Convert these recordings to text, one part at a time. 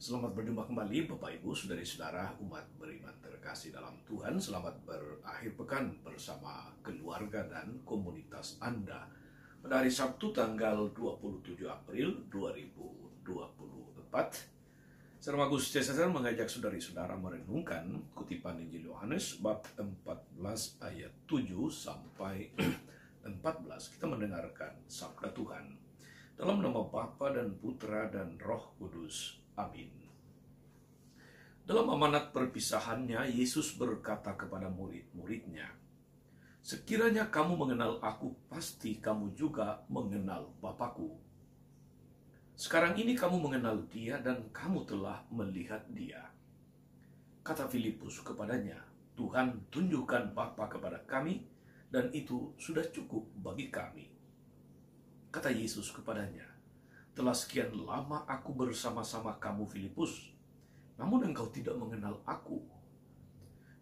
Selamat berjumpa kembali Bapak Ibu, Saudari-saudara, umat beriman terkasih dalam Tuhan. Selamat berakhir pekan bersama keluarga dan komunitas Anda pada hari Sabtu tanggal 27 April 2024. Saudara Agus Cesar mengajak saudari-saudara merenungkan kutipan Injil Yohanes bab 14 ayat 7 sampai 14. Kita mendengarkan sabda Tuhan. Dalam nama Bapa dan Putra dan Roh Kudus. Amin. Dalam amanat perpisahannya, Yesus berkata kepada murid-muridnya, "Sekiranya kamu mengenal aku, pasti kamu juga mengenal Bapakku. Sekarang ini kamu mengenal dia dan kamu telah melihat dia." Kata Filipus kepadanya, "Tuhan, tunjukkan Bapa kepada kami, dan itu sudah cukup bagi kami." Kata Yesus kepadanya, "Telah sekian lama aku bersama-sama kamu, Filipus, namun engkau tidak mengenal aku.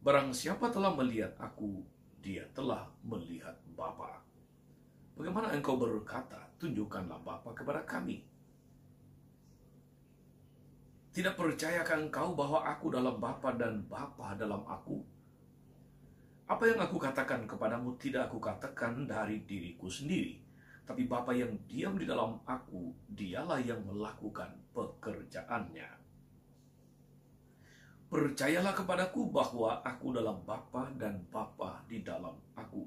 Barang siapa telah melihat aku, dia telah melihat Bapa. Bagaimana engkau berkata, tunjukkanlah Bapa kepada kami? Tidak percayakah engkau bahwa aku dalam Bapa dan Bapa dalam aku? Apa yang aku katakan kepadamu tidak aku katakan dari diriku sendiri, tapi Bapa yang diam di dalam aku, dialah yang melakukan pekerjaannya. Percayalah kepadaku bahwa aku dalam Bapa dan Bapa di dalam aku.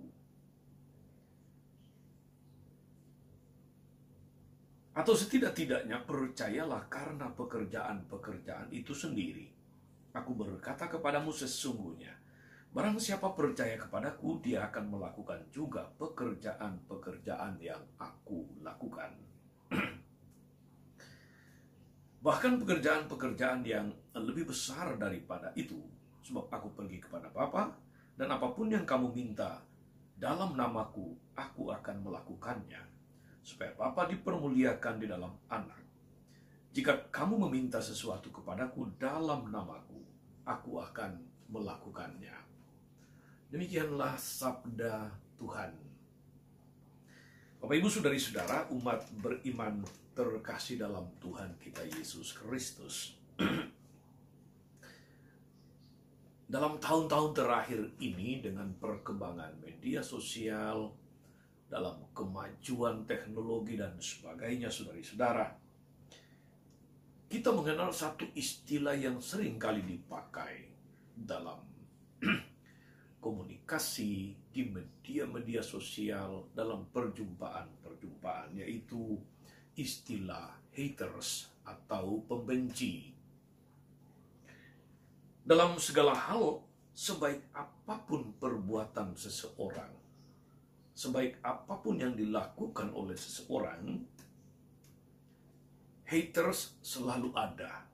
Atau setidak-tidaknya percayalah karena pekerjaan-pekerjaan itu sendiri. Aku berkata kepadamu sesungguhnya, barang siapa percaya kepadaku, dia akan melakukan juga pekerjaan-pekerjaan yang aku lakukan. Bahkan pekerjaan-pekerjaan yang lebih besar daripada itu, sebab aku pergi kepada Bapa, dan apapun yang kamu minta dalam namaku, aku akan melakukannya, supaya Bapa dipermuliakan di dalam Anak. Jika kamu meminta sesuatu kepadaku dalam namaku, aku akan melakukannya." Demikianlah sabda Tuhan. Bapak Ibu, saudari-saudara, umat beriman terkasih dalam Tuhan kita Yesus Kristus. Dalam tahun-tahun terakhir ini, dengan perkembangan media sosial, dalam kemajuan teknologi dan sebagainya, saudari-saudara, kita mengenal satu istilah yang sering kali dipakai dalam komunikasi di media-media sosial, dalam perjumpaan-perjumpaan, yaitu istilah haters atau pembenci. Dalam segala hal, sebaik apapun perbuatan seseorang, sebaik apapun yang dilakukan oleh seseorang, haters selalu ada.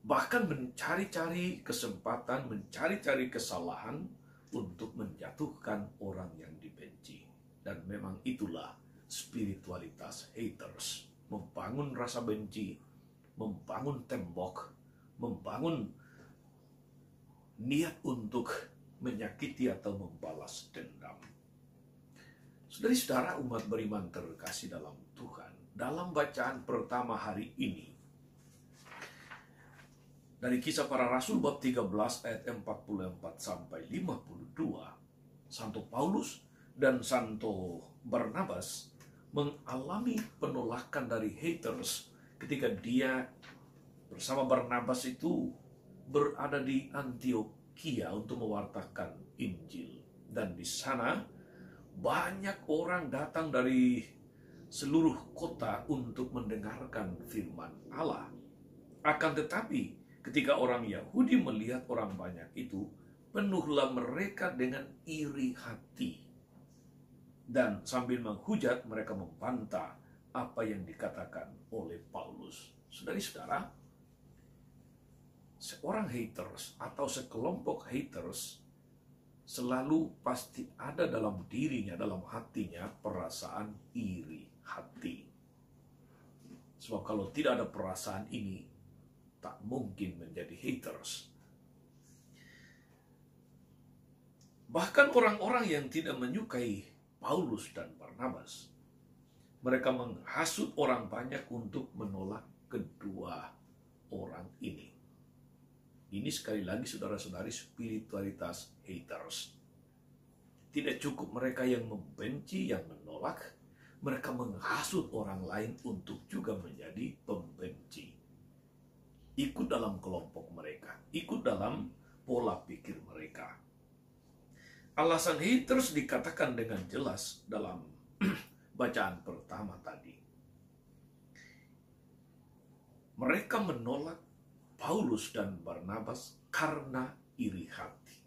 Bahkan mencari-cari kesempatan, mencari-cari kesalahan untuk menjatuhkan orang yang dibenci. Dan memang itulah spiritualitas haters. Membangun rasa benci, membangun tembok, membangun niat untuk menyakiti atau membalas dendam. Saudari-saudara, umat beriman terkasih dalam Tuhan, dalam bacaan pertama hari ini, dari Kisah Para Rasul bab 13 ayat 44 sampai 52, Santo Paulus dan Santo Barnabas mengalami penolakan dari haters ketika dia bersama Barnabas itu berada di Antiokhia untuk mewartakan Injil. Dan di sana banyak orang datang dari seluruh kota untuk mendengarkan firman Allah. Akan tetapi ketika orang Yahudi melihat orang banyak itu, penuhlah mereka dengan iri hati. Dan sambil menghujat, mereka membantah apa yang dikatakan oleh Paulus. Saudari-saudara, seorang haters atau sekelompok haters selalu pasti ada dalam dirinya, dalam hatinya, perasaan iri hati. Sebab kalau tidak ada perasaan ini, tak mungkin menjadi haters. Bahkan orang-orang yang tidak menyukai Paulus dan Barnabas Mereka menghasut orang banyak untuk menolak kedua orang ini. Ini sekali lagi saudara-saudari spiritualitas haters. Tidak cukup mereka yang membenci, yang menolak, mereka menghasut orang lain untuk juga menjadi pembenci. Ikut dalam kelompok mereka, ikut dalam pola pikir mereka. Alasan haters dikatakan dengan jelas dalam bacaan pertama tadi. Mereka menolak Paulus dan Barnabas karena iri hati.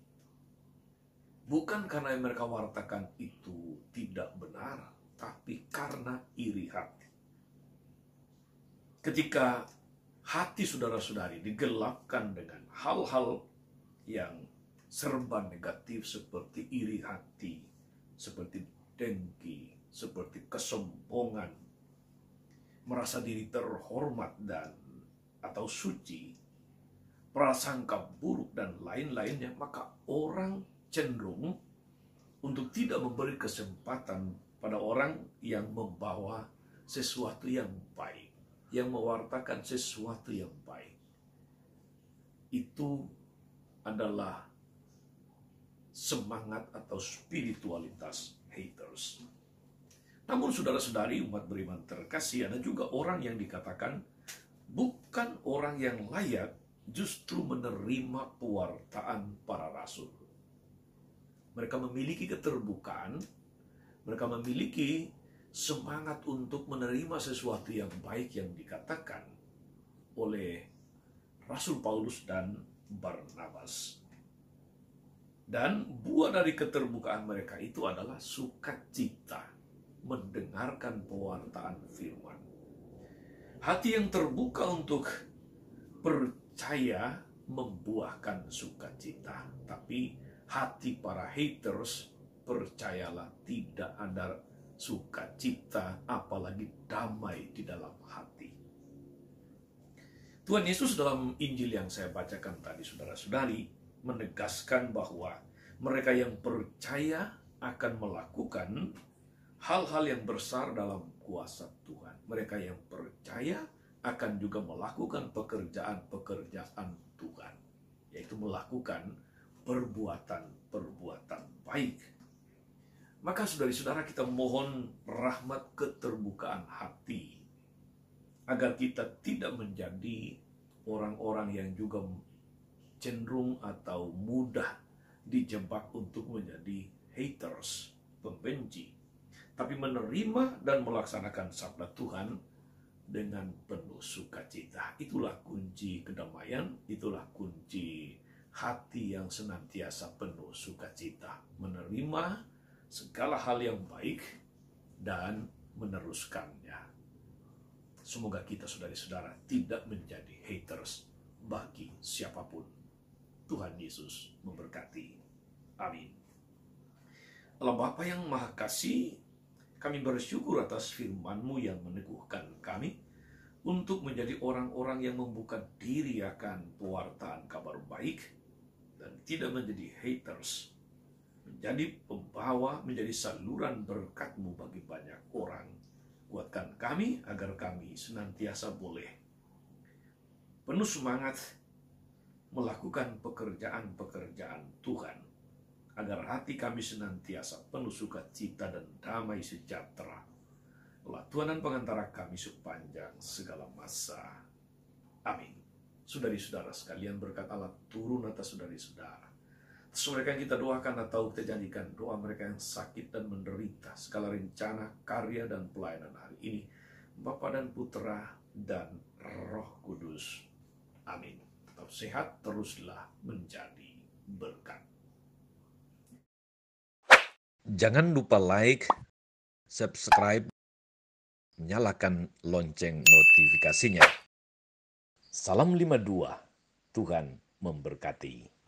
Bukan karena yang mereka wartakan itu tidak benar, tapi karena iri hati. Ketika hati saudara-saudari digelapkan dengan hal-hal yang serba negatif seperti iri hati, seperti dengki, seperti kesombongan, merasa diri terhormat dan atau suci, prasangka buruk dan lain-lainnya, maka orang cenderung untuk tidak memberi kesempatan pada orang yang membawa sesuatu yang baik, yang mewartakan sesuatu yang baik. Itu adalah semangat atau spiritualitas haters. Namun saudara-saudari umat beriman terkasih, ada juga orang yang dikatakan bukan orang yang layak justru menerima pewartaan para rasul. Mereka memiliki keterbukaan, mereka memiliki semangat untuk menerima sesuatu yang baik yang dikatakan oleh Rasul Paulus dan Barnabas. Dan buah dari keterbukaan mereka itu adalah sukacita mendengarkan pewartaan firman. Hati yang terbuka untuk percaya membuahkan sukacita. Tapi hati para haters, percayalah, tidak ada sukacita, apalagi damai di dalam hati. Tuhan Yesus dalam Injil yang saya bacakan tadi, saudara-saudari, menegaskan bahwa mereka yang percaya akan melakukan hal-hal yang besar dalam kuasa Tuhan. Mereka yang percaya akan juga melakukan pekerjaan-pekerjaan Tuhan, yaitu melakukan perbuatan-perbuatan baik. Maka saudara-saudara, kita mohon rahmat keterbukaan hati, agar kita tidak menjadi orang-orang yang juga cenderung atau mudah dijebak untuk menjadi haters, pembenci, tapi menerima dan melaksanakan sabda Tuhan dengan penuh sukacita. Itulah kunci kedamaian, itulah kunci hati yang senantiasa penuh sukacita, menerima segala hal yang baik dan meneruskannya. Semoga kita saudara-saudara tidak menjadi haters bagi siapapun. Tuhan Yesus memberkati. Amin. Allah Bapa yang Maha Kasih, kami bersyukur atas firman-Mu yang meneguhkan kami untuk menjadi orang-orang yang membuka diri akan pewartaan kabar baik dan tidak menjadi haters, menjadi pembawa, menjadi saluran berkat-Mu bagi banyak orang. Kuatkan kami agar kami senantiasa boleh penuh semangat melakukan pekerjaan-pekerjaan Tuhan, agar hati kami senantiasa penuh sukacita dan damai sejahtera. Allah Tuhan dan pengantara kami sepanjang segala masa. Amin. Saudari-saudara sekalian, berkat Allah turun atas saudari-saudara. Atas mereka yang kita doakan atau kita janjikan, doa mereka yang sakit dan menderita, segala rencana, karya, dan pelayanan hari ini, Bapa dan Putra dan Roh Kudus. Amin. Tetap sehat, teruslah menjadi berkat. Jangan lupa like, subscribe, nyalakan lonceng notifikasinya. Salam 52, Tuhan memberkati.